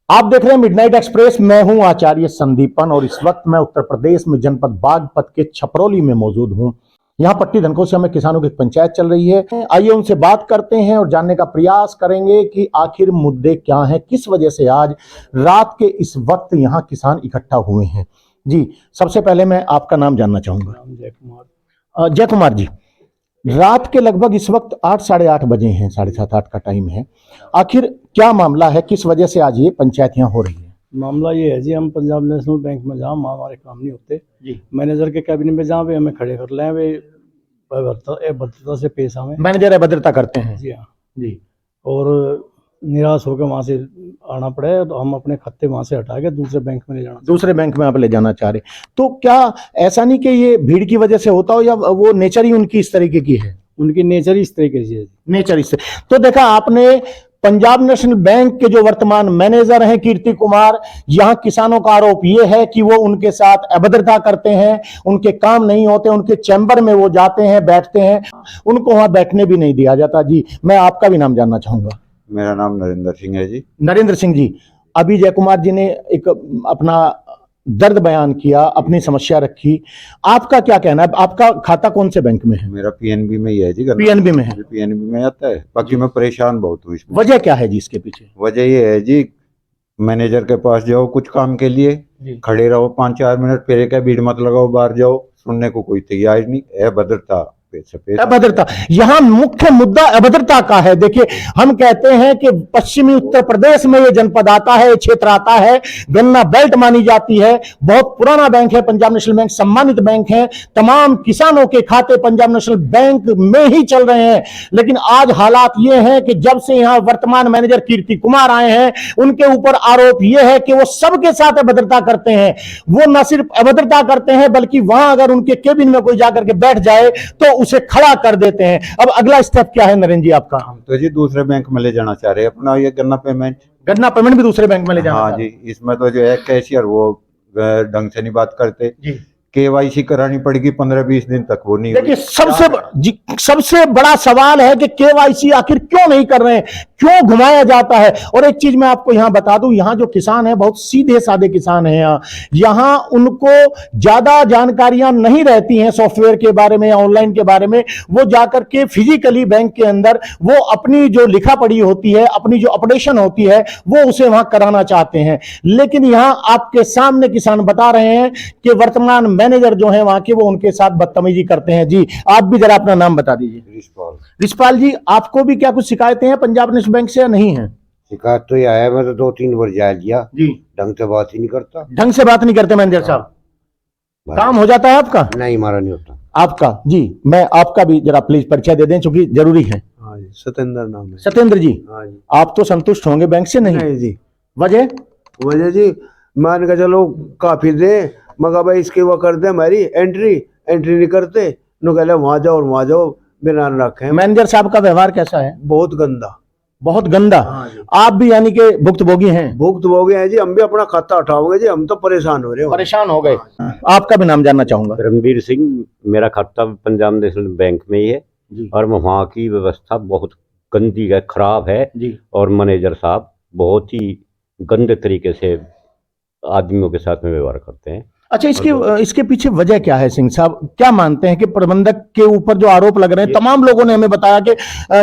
आप देख रहे हैं मिडनाइट एक्सप्रेस। मैं हूं आचार्य संदीपन और इस वक्त मैं उत्तर प्रदेश में जनपद बागपत के छपरौली में मौजूद हूं। यहां पट्टी धनकोसिया में किसानों की पंचायत चल रही है। आइए उनसे बात करते हैं और जानने का प्रयास करेंगे कि आखिर मुद्दे क्या हैं, किस वजह से आज रात के इस वक्त यहां किसान इकट्ठा हुए हैं। जी, सबसे पहले मैं आपका नाम जानना चाहूंगा। जय कुमार। जय कुमार जी, रात के लगभग इस वक्त 8 साढ़े 8 बजे हैं, 7:30 8 का टाइम है। आखिर क्या मामला है, किस वजह से आज ये पंचायत यहाँ हो रही है? मामला ये है जी, हम पंजाब नेशनल बैंक में जहाँ हमारे काम नहीं होते जी, मैनेजर के कैबिन में जहाँ पे हमें खड़े कर लें वे भद्रता से पेश आवे। मैनेजर अभद्रता करते हैं। जी हाँ। जी, और निराश होकर वहाँ से आना पड़े तो हम अपने खाते वहाँ से हटा के दूसरे बैंक में ले जाना। दूसरे बैंक में आप ले जाना चाह रहे, तो क्या ऐसा नहीं कि ये भीड़ की वजह से होता हो या वो नेचर ही उनकी इस तरीके की है? उनकी नेचर ही इस तरीके से है। नेचर इससे तो देखा आपने, पंजाब नेशनल बैंक के जो वर्तमान मैनेजर हैं कीर्ति कुमार, यहां किसानों का आरोप यह है कि वो उनके साथ अभद्रता करते हैं, उनके काम नहीं होते, उनके चैम्बर में वो जाते हैं, बैठते हैं, उनको वहां बैठने भी नहीं दिया जाता। जी, मैं आपका भी नाम जानना चाहूंगा। मेरा नाम नरेंद्र सिंह है जी। नरेंद्र सिंह जी, अभी जय कुमार जी ने एक अपना दर्द बयान किया, अपनी समस्या रखी, आपका क्या कहना है? आपका खाता कौन से बैंक में है? मेरा पीएनबी में ही है जी। पीएनबी में है। पीएनबी में आता है, बाकी मैं परेशान बहुत हूँ इसमें। वजह क्या है जी इसके पीछे? वजह ये है जी, मैनेजर के पास जाओ कुछ काम के लिए, खड़े रहो 5-4 मिनट, फिर एक भीड़ मत लगाओ, बाहर जाओ, सुनने को कोई तैयार नहीं है। अभद्रता अभद्रता, यहां मुख्य मुद्दा अभद्रता का है। देखिए, हम कहते हैं कि पश्चिमी उत्तर प्रदेश में ये जनपद आता है, क्षेत्र आता है, गन्ना बेल्ट मानी जाती है, बहुत पुराना बैंक है पंजाब नेशनल बैंक, सम्मानित बैंक है, तमाम किसानों के खाते पंजाब नेशनल बैंक में ही चल रहे हैं। लेकिन आज हालात ये हैं कि जब से यहां वर्तमान मैनेजर कीर्ति कुमार आए हैं, उनके ऊपर आरोप यह है कि वो सबके साथ अभद्रता करते हैं। वो न सिर्फ अभद्रता करते हैं बल्कि वहां अगर उनके केबिन में कोई जाकर के बैठ जाए तो उसे खड़ा कर देते हैं। अब अगला स्टेप क्या है नरेंद्र जी आपका? हम तो जी दूसरे बैंक में ले जाना चाह रहे हैं अपना ये गन्ना पेमेंट भी दूसरे बैंक में ले जाना। हाँ जी, इसमें तो जो है कैशियर वो ढंग से नहीं बात करते जी। केवाईसी करानी पड़ेगी 15-20 दिन तक, वो नहीं। देखिए, सबसे बड़ा सवाल है कि केवाईसी आखिर क्यों नहीं कर रहे हैं, क्यों घुमाया जाता है? और एक चीज मैं आपको यहां बता दूं, यहां जो किसान है बहुत सीधे साधे किसान हैं। यहां उनको ज्यादा जानकारियां नहीं रहती हैं सॉफ्टवेयर के बारे में या ऑनलाइन के बारे में। वो जाकर के फिजिकली बैंक के अंदर वो अपनी जो लिखा पढ़ी होती है, अपनी जो अपडेशन होती है, वो उसे वहां कराना चाहते हैं। लेकिन यहां आपके सामने किसान बता रहे हैं कि वर्तमान मैनेजर जो है वहां के, वो उनके साथ बदतमीजी करते हैं। जी, आप भी जरा अपना नाम बता दीजिए। रिशपाल जी, आपको भी क्या कुछ शिकायतें हैं पंजाब नेशनल बैंक से या नहीं है? शिकायत तो ये आया, मैं तो 2-3 बार जा लिया जी, ढंग से बात ही नहीं करता। ढंग से बात नहीं करते मैनेजर साहब। काम हो जाता है आपका? नहीं, हमारा नहीं होता। आपका जी, मैं आपका भी जरा प्लीज परिचय दे दें क्योंकि जरूरी है। हाँ जी, सत्येंद्र नाम है। सत्येंद्र जी, हाँ जी। आप तो संतुष्ट होंगे बैंक से? नहीं जी। वजह जी, मान के चलो काफी दे, मगर भाई इसकी वो कर दे, हमारी एंट्री नहीं करते, नो कहले वहां जाओ और वहां जाओ, बिना रखे। मैनेजर साहब का व्यवहार कैसा है? बहुत गंदा। बहुत गंदा। हाँ, आप भी यानी कि भुक्तभोगी हैं? भुक्तभोगी हैं जी, हम भी अपना खाता उठाओगे जी, हम तो परेशान हो रहे हो। परेशान हो गए। आपका भी नाम जानना चाहूंगा। रणबीर सिंह, मेरा खाता पंजाब नेशनल बैंक में ही है जी। और वहाँ की व्यवस्था बहुत गंदी है, खराब है जी। और मैनेजर साहब बहुत ही गंदे तरीके से आदमियों के साथ में व्यवहार करते हैं। अच्छा, इसके पीछे वजह क्या है सिंह साहब? क्या मानते हैं कि प्रबंधक के ऊपर जो आरोप लग रहे हैं, तमाम लोगों ने हमें बताया कि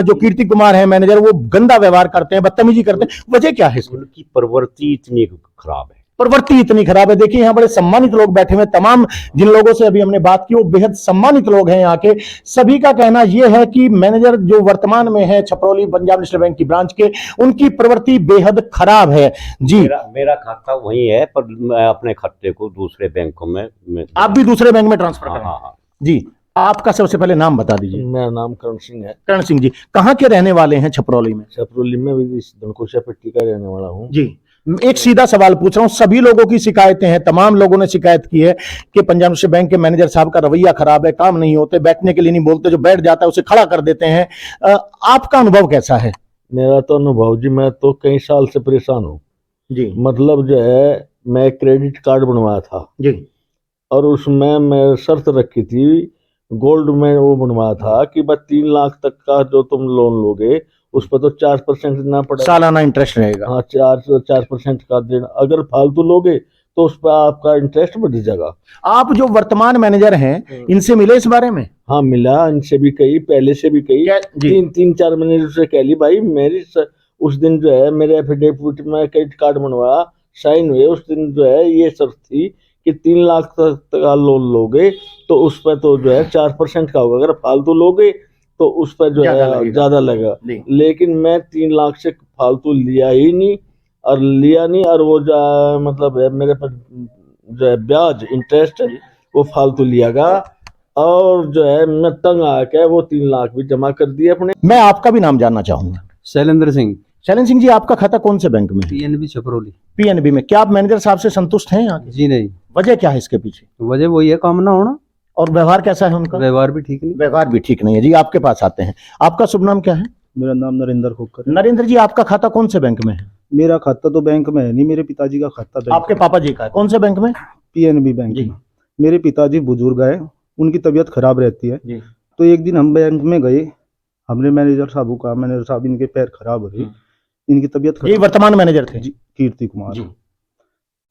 जो कीर्ति कुमार है मैनेजर, वो गंदा व्यवहार करते हैं, बदतमीजी करते हैं, वजह क्या है? उनकी प्रवृत्ति इतनी खराब है। प्रवृत्ति इतनी खराब है। देखिए, यहाँ बड़े सम्मानित लोग बैठे हुए, तमाम जिन लोगों से अभी हमने बात की वो बेहद सम्मानित लोग हैं यहाँ के। सभी का कहना यह है कि मैनेजर जो वर्तमान में है छपरौली पंजाब नेशनल बैंक की ब्रांच के, उनकी प्रवृत्ति बेहद खराब है। जी, मेरा खाता वही है, पर मैं अपने खाते को दूसरे बैंकों में आप भी दूसरे बैंक में ट्रांसफर करें? हाँ। जी, आपका सबसे पहले नाम बता दीजिए। मेरा नाम करण सिंह है। करण सिंह जी, कहाँ के रहने वाले हैं छपरौली में? छपरौली में धनकोसिया पट्टी का रहने वाला हूँ जी। एक सीधा सवाल पूछ रहा हूं, सभी लोगों की शिकायतें हैं, तमाम लोगों ने शिकायत की है कि पंजाब नेशनल बैंक के मैनेजर साहब का रवैया खराब है, काम नहीं होते, बैठने के लिए नहीं बोलते, जो बैठ जाता है उसे खड़ा कर देते हैं। आपका अनुभव कैसा है? मेरा तो अनुभव जी, मैं तो कई साल से परेशान हूँ जी। मतलब जो है, मैं क्रेडिट कार्ड बनवाया था जी, और उसमें मैं शर्त रखी थी, गोल्ड में वो बनवाया था कि बस 3 लाख तक का जो तुम लोन लोगे उस पर तो 4% देना पड़ेगा। सालाना इंटरेस्ट रहेगा। हाँ, 4% का देना। अगर फालतू लोगे तो उस पर आपका इंटरेस्ट बढ़ जाएगा। आप जो वर्तमान मैनेजर हैं इनसे मिले इस बारे में? हाँ, मिला, इनसे भी कही, पहले से भी कही, जी। 3-4 महीने से कह ली भाई मेरी उस दिन जो है मेरे एफिडेविट में क्रेडिट कार्ड बनवाया, साइन हुए, उस दिन जो है ये शर्त थी कि 3 लाख तक का लोन लोगे तो उस पर तो जो है 4% का होगा, अगर फालतू लोगे तो उस पर जो है ज्यादा लगेगा। लेकिन मैं 3 लाख से फालतू लिया ही नहीं, और वो जो मतलब है मेरे पर जो है ब्याज इंटरेस्ट वो फालतू लिया गया, और जो है मैं तंग आके वो 3 लाख भी जमा कर दिए अपने। मैं आपका भी नाम जानना चाहूंगा। शैलेंद्र सिंह, शैलेंद्र सिंह जी, आपका खाता कौन से बैंक में है? पीएनबी छपरोली। पीएनबी में। क्या आप मैनेजर साहब से संतुष्ट हैं यहाँ के? जी नहीं, वजह क्या है इसके पीछे? वजह वही है, काम ना होना, और व्यवहार कैसा है उनका? व्यवहार भी ठीक नहीं। व्यवहार भी ठीक नहीं है। जी, आपके पास आते हैं। आपका शुभ नाम क्या है? मेरा नाम नरेंद्र खोकर है। नरेंद्र जी, आपका खाता कौन से बैंक में है? मेरा खाता तो बैंक में है नहीं, मेरे पिताजी का खाता बैंक। आपके पापा जी का है? कौन से बैंक में? पीएनबी बैंक में। मेरे पिताजी बुजुर्ग है, उनकी तबीयत खराब रहती है जी। तो एक दिन हम बैंक में गए, हमने मैनेजर साहब को कहा, मैनेजर साहब इनके पैर खराब हो रही, इनकी तबीयत ये वर्तमान मैनेजर थे? जी, कीर्ति कुमार।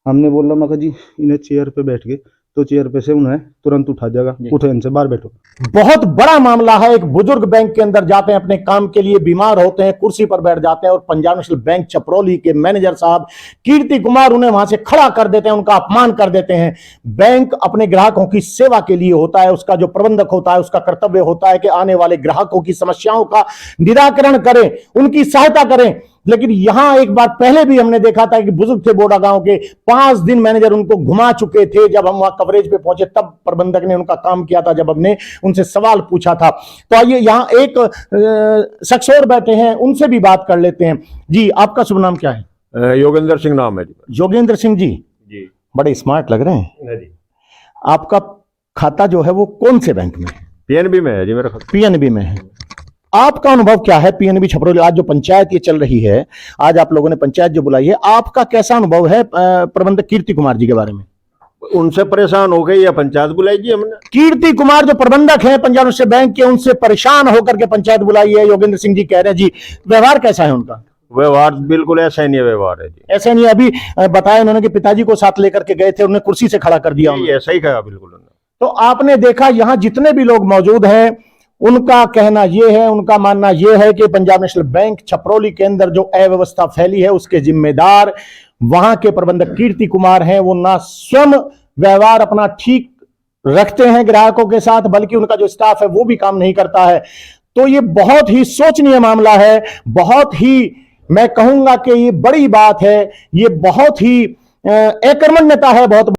हमने बोला मका जी इन्हें चेयर पे बैठ गए, तो चेयर पे से उन्हें तुरंत उठा जाएगा, उठो इनसे बाहर बैठो। बहुत बड़ा मामला है। एक बुजुर्ग बैंक के अंदर जाते हैं, अपने काम के लिए बीमार होते हैं, कुर्सी पर बैठ जाते हैं और पंजाब नेशनल बैंक छपरौली के मैनेजर साहब कीर्ति कुमार उन्हें वहां से खड़ा कर देते हैं, उनका अपमान कर देते हैं। बैंक अपने ग्राहकों की सेवा के लिए होता है, उसका जो प्रबंधक होता है उसका कर्तव्य होता है कि आने वाले ग्राहकों की समस्याओं का निराकरण करें, उनकी सहायता करें। लेकिन यहां एक बार पहले भी हमने देखा था कि बुजुर्ग थे बोडा गांव के, 5 दिन मैनेजर उनको घुमा चुके थे। जब हम वहां कवरेज पे पहुंचे तब प्रबंधक ने उनका काम किया था, जब हमने उनसे सवाल पूछा था। तो आइए यहां एक शख्स और बैठे हैं, उनसे भी बात कर लेते हैं। जी, आपका शुभ नाम क्या है? योगेंद्र सिंह नाम है जी। योगेंद्र सिंह जी, बड़े स्मार्ट लग रहे हैं। आपका खाता जो है वो कौन से बैंक में है? पीएनबी में है जी मेरा खाता। पीएनबी में है। आपका अनुभव क्या है पीएनबी छपरौली? आज जो पंचायत ये चल रही है, आज आप लोगों ने पंचायत जो बुलाई है, आपका कैसा अनुभव है प्रबंधक कीर्ति कुमार जी के बारे में? उनसे परेशान हो गई या पंचायत बुलाई जी हमने। कीर्ति कुमार जो प्रबंधक हैं पंजाब नेशनल बैंक के, उनसे परेशान होकर के पंचायत बुलाई है, योगेंद्र सिंह जी कह रहे हैं। जी, व्यवहार कैसा है उनका? व्यवहार बिल्कुल ऐसा नहीं व्यवहार है जी। ऐसा नहीं, अभी बताया उन्होंने कि पिताजी को साथ लेकर के गए थे, उन्हें कुर्सी से खड़ा कर दिया। ऐसा ही कहा बिल्कुल। तो आपने देखा यहाँ जितने भी लोग मौजूद हैं उनका कहना यह है, उनका मानना यह है कि पंजाब नेशनल बैंक छपरौली के अंदर जो अव्यवस्था फैली है उसके जिम्मेदार वहां के प्रबंधक कीर्ति कुमार हैं। वो ना स्वयं व्यवहार अपना ठीक रखते हैं ग्राहकों के साथ, बल्कि उनका जो स्टाफ है वो भी काम नहीं करता है। तो ये बहुत ही शोचनीय मामला है, बहुत ही, मैं कहूंगा कि ये बड़ी बात है, ये बहुत ही अकर्मण्यता है, बहुत